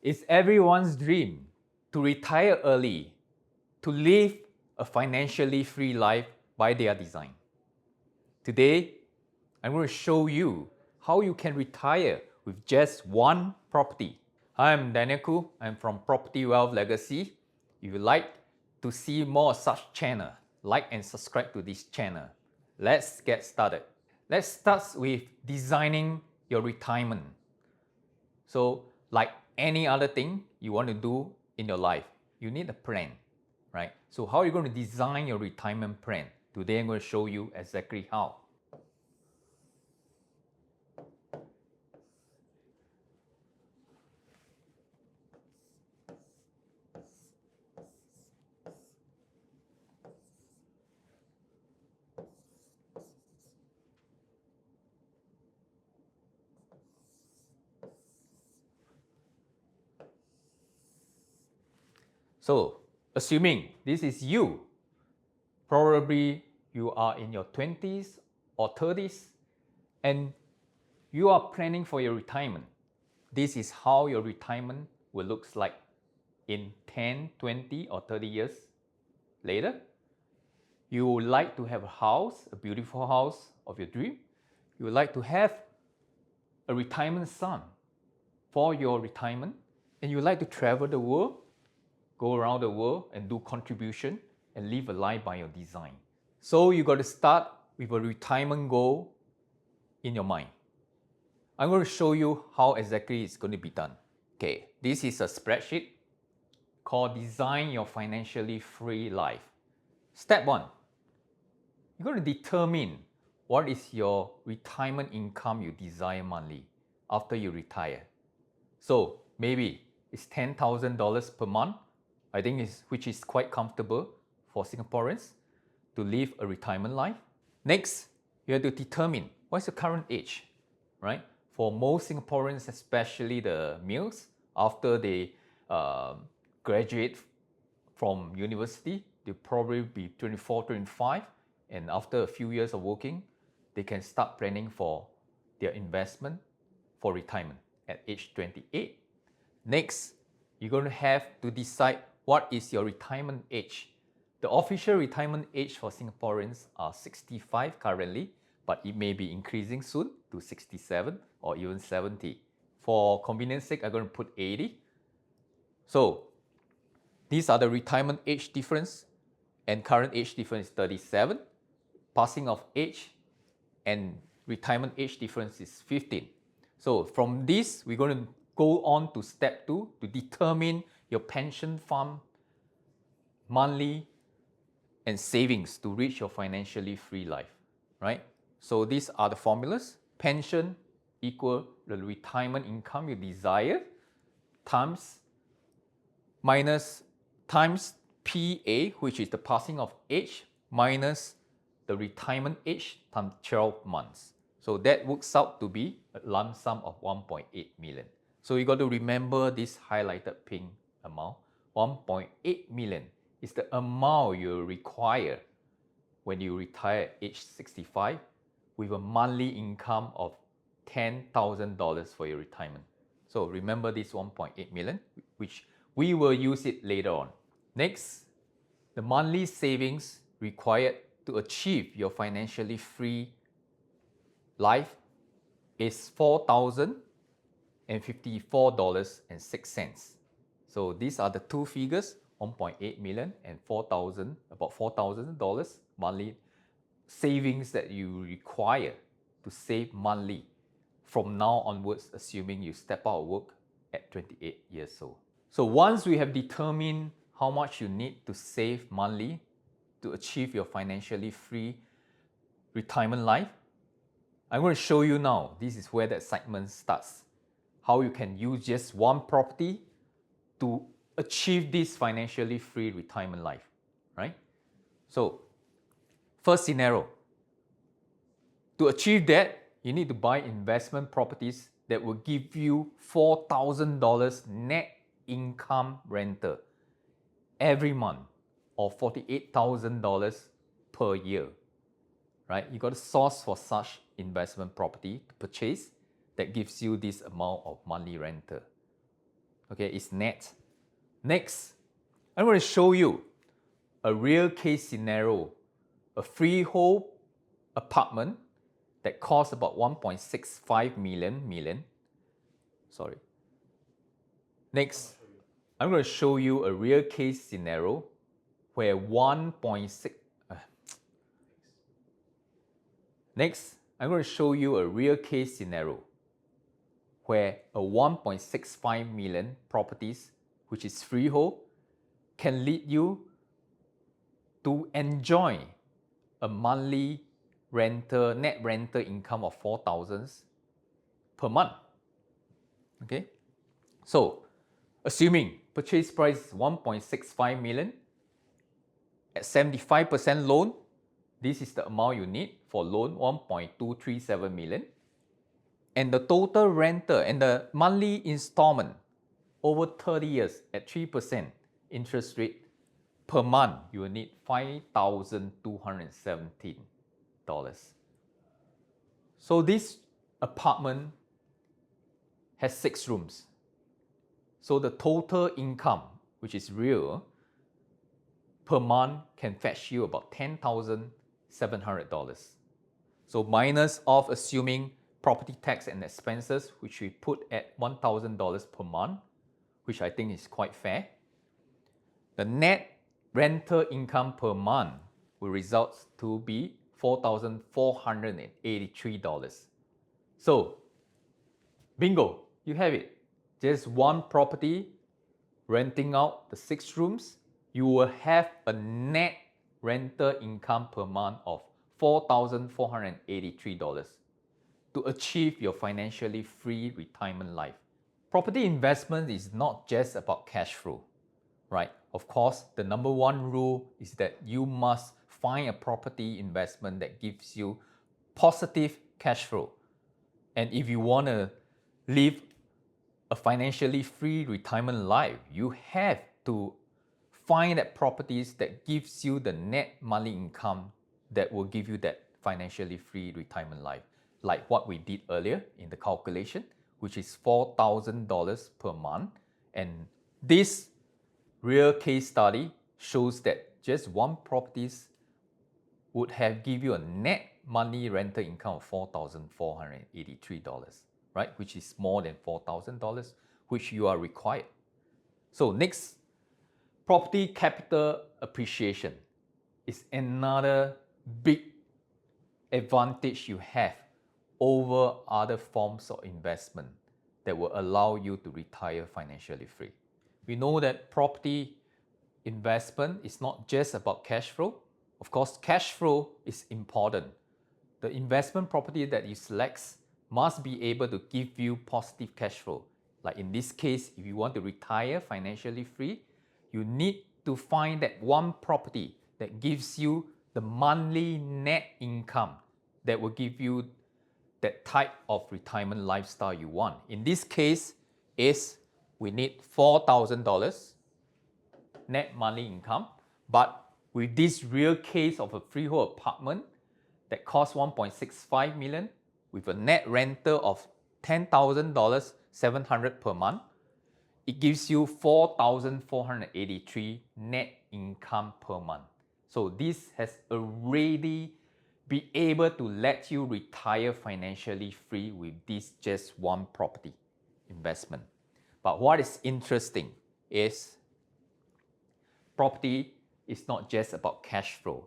It's everyone's dream to retire early, to live a financially free life by their design. Today, I'm going to show you how you can retire with just one property. Hi, I'm Daniel Koo. I'm from Property Wealth Legacy. If you like to see more such channel, like and subscribe to this channel. Let's get started. Let's start with designing your retirement. So, like any other thing you want to do in your life, you need a plan, right? So, how are you going to design your retirement plan? Today, I'm going to show you exactly how. So, assuming this is you, probably you are in your 20s or 30s and you are planning for your retirement. This is how your retirement will look like in 10, 20, or 30 years later. You would like to have a house, a beautiful house of your dream. You would like to have a retirement sum for your retirement, and you would like to travel the world, go around the world and do contribution and live a life by your design. So you got to start with a retirement goal in your mind. I'm going to show you how exactly it's going to be done. Okay, this is a spreadsheet called Design Your Financially Free Life. Step 1, you're going to determine what is your retirement income you desire monthly after you retire. So maybe it's $10,000 per month, I think which is quite comfortable for Singaporeans to live a retirement life. Next, you have to determine what's your current age, right? For most Singaporeans, especially the males, after they graduate from university, they'll probably be 24, 25, and after a few years of working, they can start planning for their investment for retirement at age 28. Next, you're going to have to decide what is your retirement age. The official retirement age for Singaporeans are 65 currently, but it may be increasing soon to 67 or even 70. For convenience sake, I'm going to put 80. So these are the retirement age difference, and current age difference is 37. Passing of age and retirement age difference is 15. So from this, we're going to go on to step 2 to determine your pension fund monthly and savings to reach your financially free life, right? So these are the formulas. Pension equal the retirement income you desire times PA, which is the passing of age, minus the retirement age times 12 months. So that works out to be a lump sum of 1.8 million. So you got to remember this highlighted pink amount. 1.8 million is the amount you require when you retire at age 65 with a monthly income of $10,000 for your retirement. So remember this 1.8 million, which we will use it later on. Next, the monthly savings required to achieve your financially free life is $4,054.06. So these are the two figures, 1.8 million and 4,000, about $4,000 monthly savings that you require to save monthly from now onwards, assuming you step out of work at 28 years old. So once we have determined how much you need to save monthly to achieve your financially free retirement life, I'm going to show you now. This is where the excitement starts. How you can use just one property to achieve this financially free retirement life, right? So, first scenario. To achieve that, you need to buy investment properties that will give you $4,000 net income rental every month, or $48,000 per year, right? You got to source for such investment property to purchase that gives you this amount of monthly rental. Okay, it's net. Next, I'm going to show you a real case scenario, a freehold apartment that costs about 1.65 million. Sorry. Next, I'm going to show you a real case scenario where 1.6 Next, I'm going to show you a real case scenario where a 1.65 million properties, which is freehold, can lead you to enjoy a monthly net rental income of 4,000 per month. Okay, so assuming purchase price is 1.65 million at 75% loan, this is the amount you need for loan 1.237 million. And the total rental and the monthly installment over 30 years at 3% interest rate per month, you will need $5,217. So this apartment has 6 rooms. So the total income, which is real, per month can fetch you about $10,700. So minus off assuming property tax and expenses, which we put at $1,000 per month, which I think is quite fair. The net rental income per month will result to be $4,483. So, bingo, you have it. Just one property renting out the 6 rooms, you will have a net rental income per month of $4,483 to achieve your financially free retirement life. Property investment is not just about cash flow, right? Of course, the number one rule is that you must find a property investment that gives you positive cash flow. And if you want to live a financially free retirement life, you have to find that properties that gives you the net monthly income that will give you that financially free retirement life, like what we did earlier in the calculation, which is $4,000 per month. And this real case study shows that just one properties would have give you a net monthly rental income of $4,483, right? Which is more than $4,000, which you are required. So next, property capital appreciation is another big advantage you have over other forms of investment that will allow you to retire financially free. We know that property investment is not just about cash flow. Of course, cash flow is important. The investment property that you select must be able to give you positive cash flow. Like in this case, if you want to retire financially free, you need to find that one property that gives you the monthly net income that will give you that type of retirement lifestyle you want. In this case, we need $4,000 net monthly income, but with this real case of a freehold apartment that costs 1.65 million with a net rental of $10,700 per month, it gives you 4,483 net income per month. So this has already been able to let you retire financially free with this just one property investment. But what is interesting is property is not just about cash flow.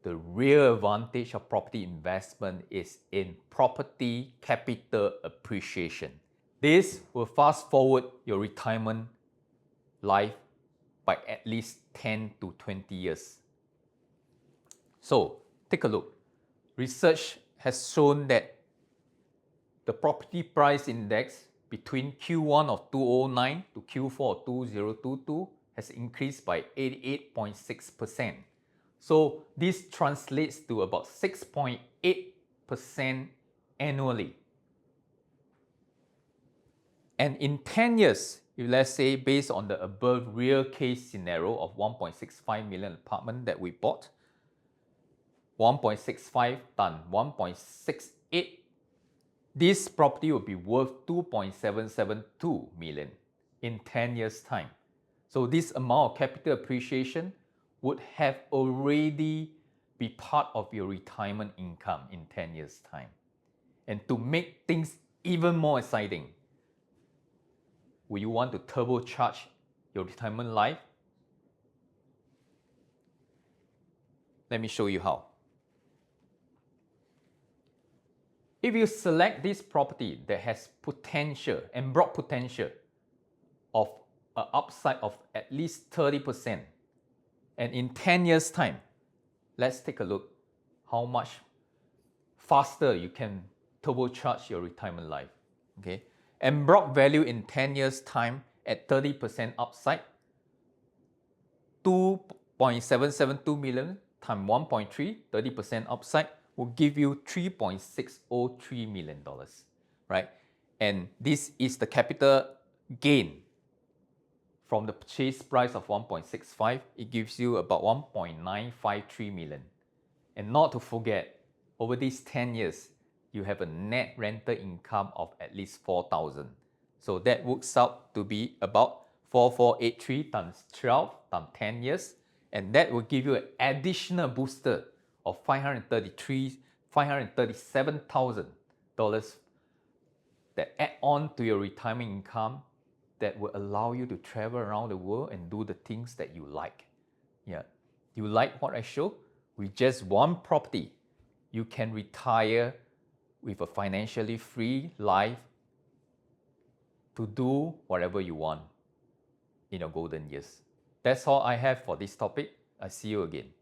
The real advantage of property investment is in property capital appreciation. This will fast forward your retirement life by at least 10 to 20 years. So take a look. Research has shown that the property price index between Q1 of 2009 to Q4 of 2022 has increased by 88.6%. So this translates to about 6.8% annually. And in 10 years, if let's say based on the above real case scenario of 1.65 million apartment that we bought, 1.65 times 1.68 this property will be worth 2.772 million in 10 years' time. So this amount of capital appreciation would have already be part of your retirement income in 10 years' time. And to make things even more exciting, will you want to turbocharge your retirement life? Let me show you how. If you select this property that has potential and broad potential of an upside of at least 30%, and in 10 years' time, let's take a look how much faster you can turbocharge your retirement life. Okay, and broad value in 10 years' time at 30% upside, 2.772 million times 1.3, 30% upside will give you $3.603 million, right? And this is the capital gain from the purchase price of 1.65. It gives you about 1.953 million. And not to forget, over these 10 years, you have a net rental income of at least 4,000. So that works out to be about 4483 times 12 times 10 years. And that will give you an additional booster of $537,000 that add on to your retirement income that will allow you to travel around the world and do the things that you like. Yeah, you like what I show? With just one property, you can retire with a financially free life to do whatever you want in your golden years. That's all I have for this topic. I see you again.